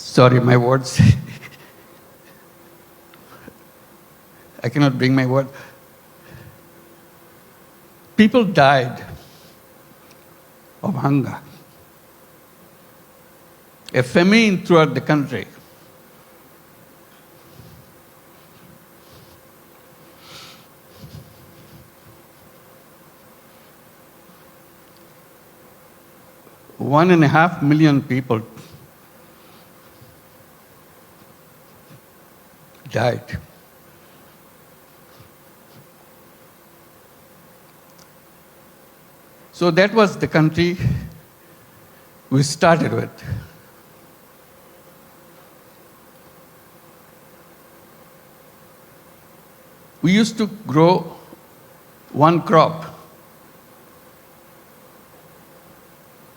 Sorry, my words. I cannot bring my word. People died of hunger. A famine throughout the country. One and a half million people died. So that was the country we started with. We used to grow one crop.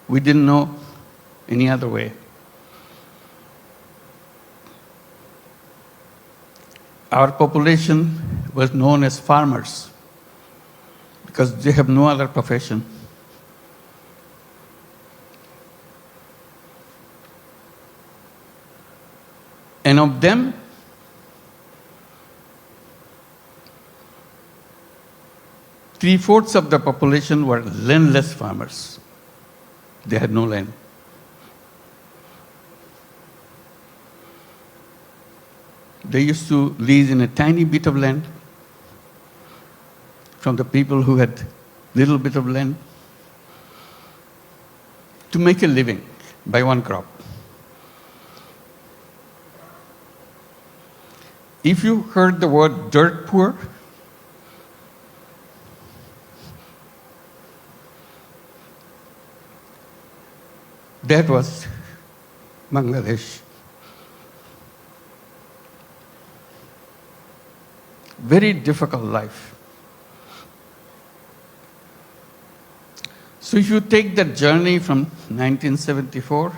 We didn't know any other way. Our population was known as farmers because they have no other profession. And of them, three-fourths of the population were landless farmers. They had no land. They used to lease in a tiny bit of land from the people who had little bit of land to make a living by one crop. If you heard the word dirt poor, that was Bangladesh. Very difficult life. So if you take that journey from 1974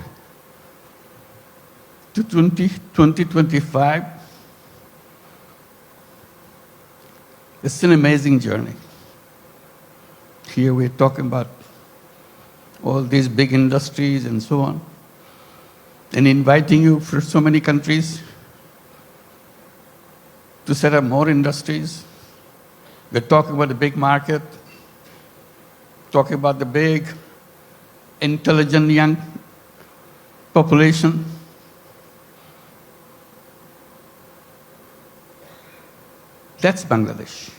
to 2025, it's an amazing journey. Here we're talking about all these big industries and so on, and inviting you for so many countries to set up more industries. We're talking about the big market, talking about the big, intelligent young population. That's Bangladesh.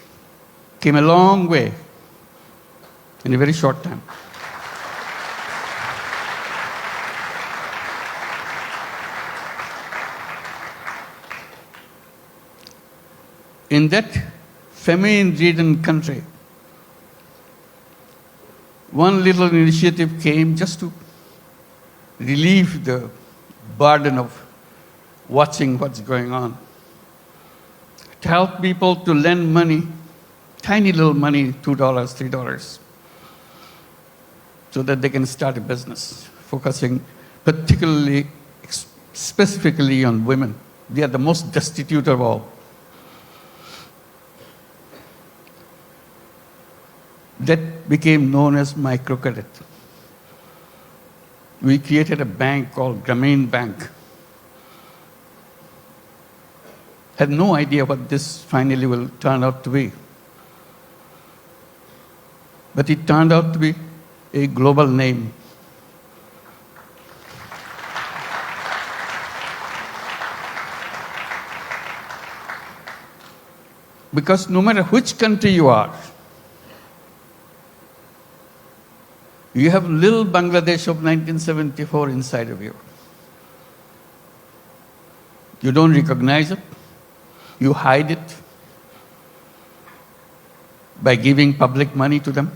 Came a long way in a very short time. In that famine-ridden country, one little initiative came just to relieve the burden of watching what's going on. To help people to lend money, tiny little money, $2, $3, so that they can start a business, focusing particularly, specifically on women. They are the most destitute of all. That became known as microcredit. We created a bank called Grameen Bank. Had no idea what this finally will turn out to be. But it turned out to be a global name. Because no matter which country you are, you have little Bangladesh of 1974 inside of you. You don't recognize it. You hide it by giving public money to them.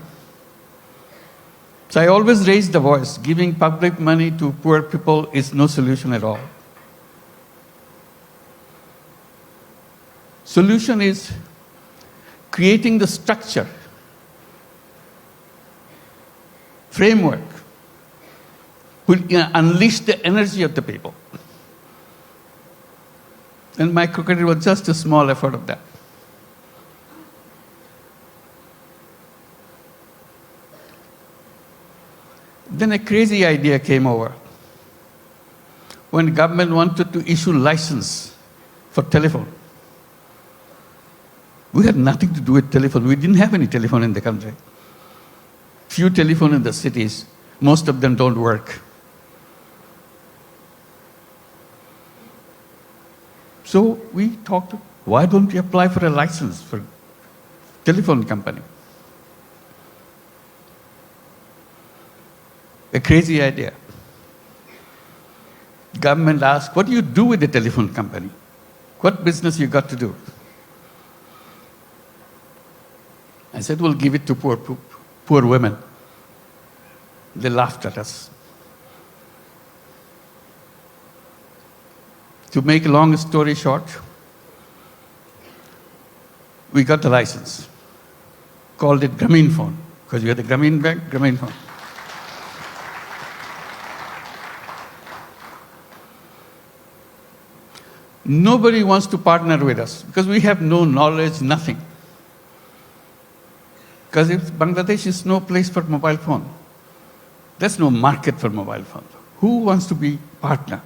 So I always raise the voice. Giving public money to poor people is no solution at all. Solution is creating the structure, framework, will unleash the energy of the people. And microcredit was just a small effort of that. Then a crazy idea came over. when government wanted to issue license for telephone. We had nothing to do with telephone. We didn't have any telephone in the country. Few telephone in the cities. Most of them don't work. So we talked, why don't we apply for a license for telephone company? A crazy idea. Government asked, what do you do with the telephone company? What business you got to do? I said, we'll give it to poor women. They laughed at us. To make a long story short, we got the license. Called it Grameenphone, because we had the Grameen Bank, Grameenphone. Nobody wants to partner with us because we have no knowledge, nothing. Because Bangladesh is no place for mobile phone. There's no market for mobile phone. Who wants to be partner?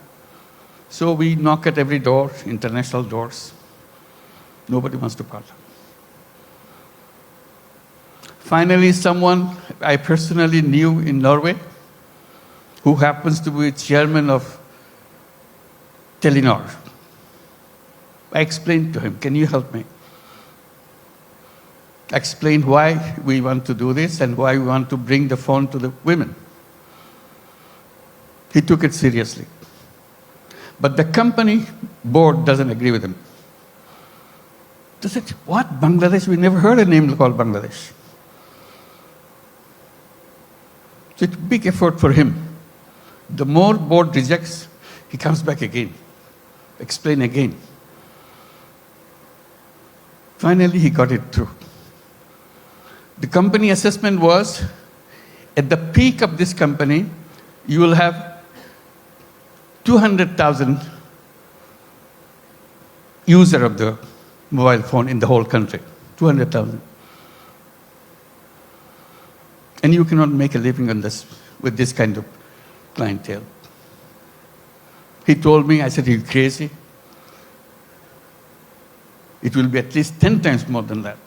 So we knock at every door, international doors. Nobody wants to partner. Finally, someone I personally knew in Norway, who happens to be chairman of Telenor. I explained to him, can you help me? Explained why we want to do this and why we want to bring the phone to the women. He took it seriously. But the company board doesn't agree with him. They said, what, Bangladesh? We never heard a name called Bangladesh. So it's a big effort for him. The more board rejects, he comes back again, explain again. Finally, he got it through. The company assessment was, at the peak of this company, you will have 200,000 users of the mobile phone in the whole country. 200,000. And you cannot make a living on this with this kind of clientele. He told me, I said, are you crazy? It will be at least 10 times more than that.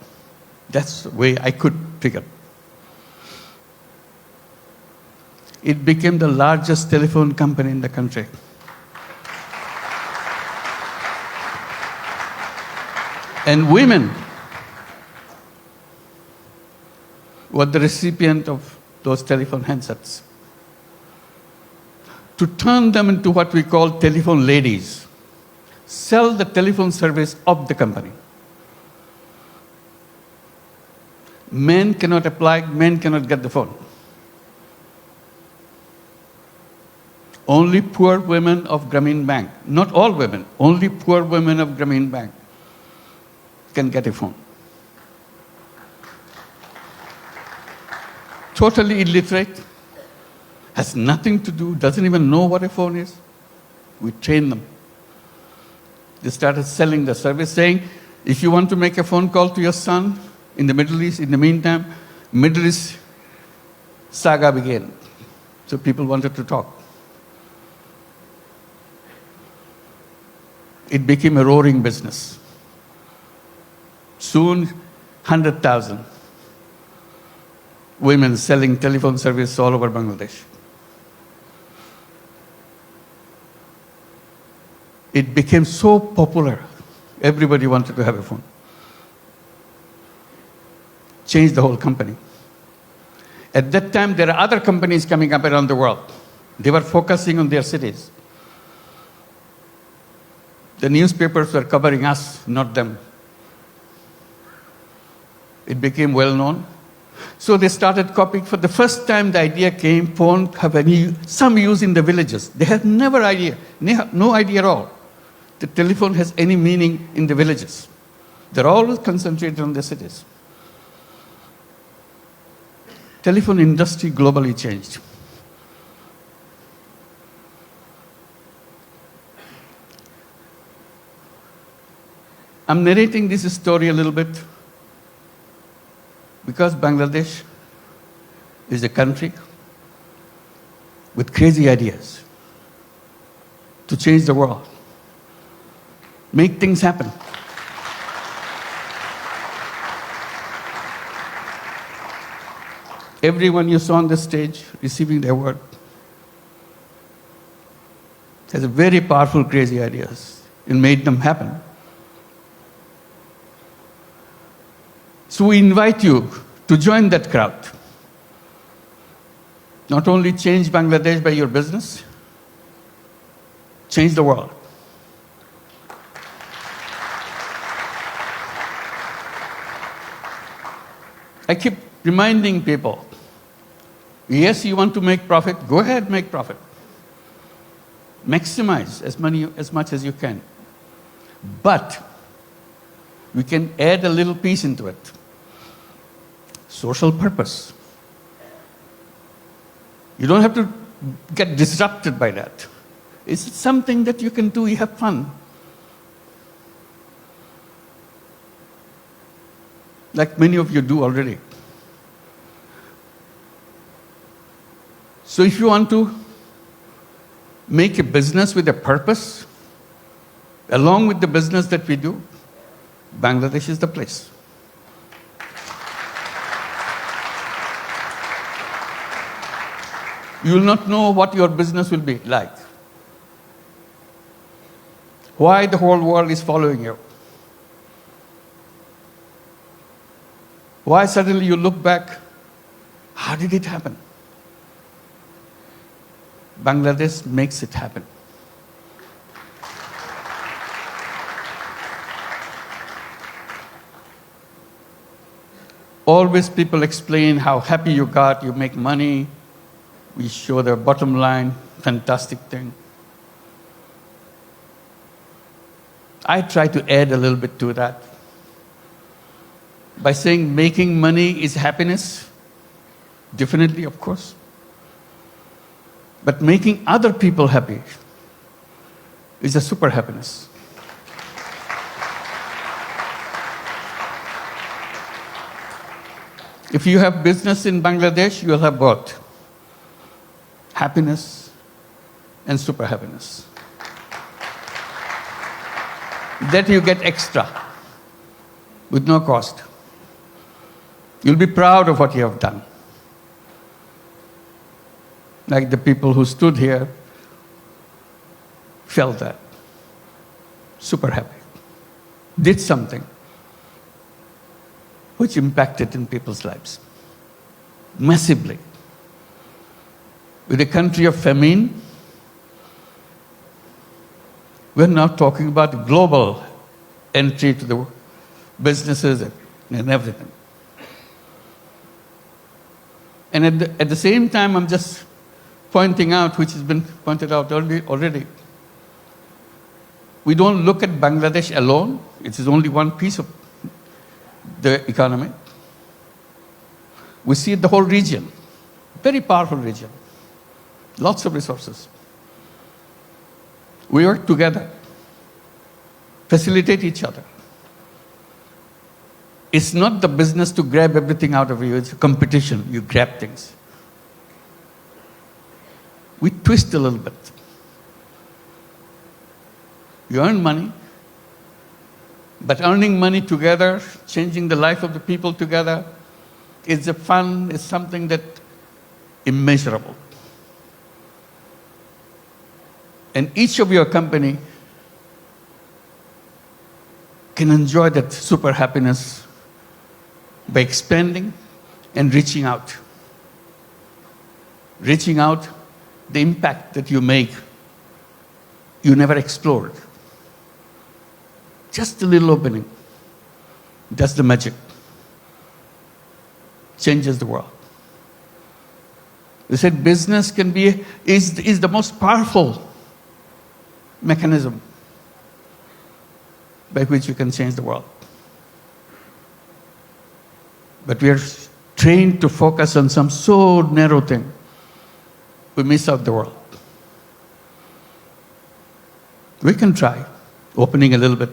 That's the way I could figure. It became the largest telephone company in the country. And women were the recipient of those telephone handsets. To turn them into what we call telephone ladies, sell the telephone service of the company. Men cannot apply, men cannot get the phone. Only poor women of Grameen Bank, not all women, only poor women of Grameen Bank can get a phone. Totally illiterate, has nothing to do, doesn't even know what a phone is. We train them. They started selling the service, saying, if you want to make a phone call to your son in the Middle East, in the meantime, Middle East saga began. So people wanted to talk. It became a roaring business. Soon, 100,000 women selling telephone service all over Bangladesh. It became so popular, everybody wanted to have a phone. Changed the whole company. At that time, there are other companies coming up around the world. They were focusing on their cities. The newspapers were covering us, not them. It became well known. So they started copying. For the first time, the idea came, phone have some use in the villages. They had no idea at all. The telephone has any meaning in the villages. They're always concentrated on the cities. Telephone industry globally changed. I'm narrating this story a little bit because Bangladesh is a country with crazy ideas. to change the world. Make things happen. Everyone you saw on the stage receiving the award has a very powerful, crazy ideas and made them happen. So we invite you to join that crowd. Not only change Bangladesh by your business, change the world. I keep reminding people, yes, you want to make profit, go ahead, make profit. Maximize as much as you can. But we can add a little piece into it. Social purpose. You don't have to get disrupted by that. It's something that you can do, you have fun. Like many of you do already. So if you want to make a business with a purpose, along with the business that we do, Bangladesh is the place. You will not know what your business will be like. Why the whole world is following you. Why suddenly you look back, how did it happen? Bangladesh makes it happen. Always people explain how happy you got, you make money, we show the bottom line, fantastic thing. I try to add a little bit to that by saying making money is happiness, definitely, of course. But making other people happy is a super happiness. If you have business in Bangladesh, you will have both happiness and super happiness. That you get extra with no cost. You'll be proud of what you have done. Like the people who stood here felt that. Super happy. Did something which impacted in people's lives massively. With a country of famine, we're now talking about global entry to the businesses and everything. And at the same time, I'm just pointing out, which has been pointed out already, we don't look at Bangladesh alone. It is only one piece of the economy. We see the whole region, very powerful region, lots of resources. We work together, facilitate each other. It's not the business to grab everything out of you, it's a competition, you grab things. We twist a little bit. You earn money, but earning money together, changing the life of the people together, is a fun, is something that immeasurable. And each of your company can enjoy that super happiness by expanding and reaching out. Reaching out, the impact that you make, you never explored. Just a little opening. That's the magic. Changes the world. They said business is the most powerful mechanism by which you can change the world. But we are trained to focus on some so narrow thing, we miss out the world. We can try opening a little bit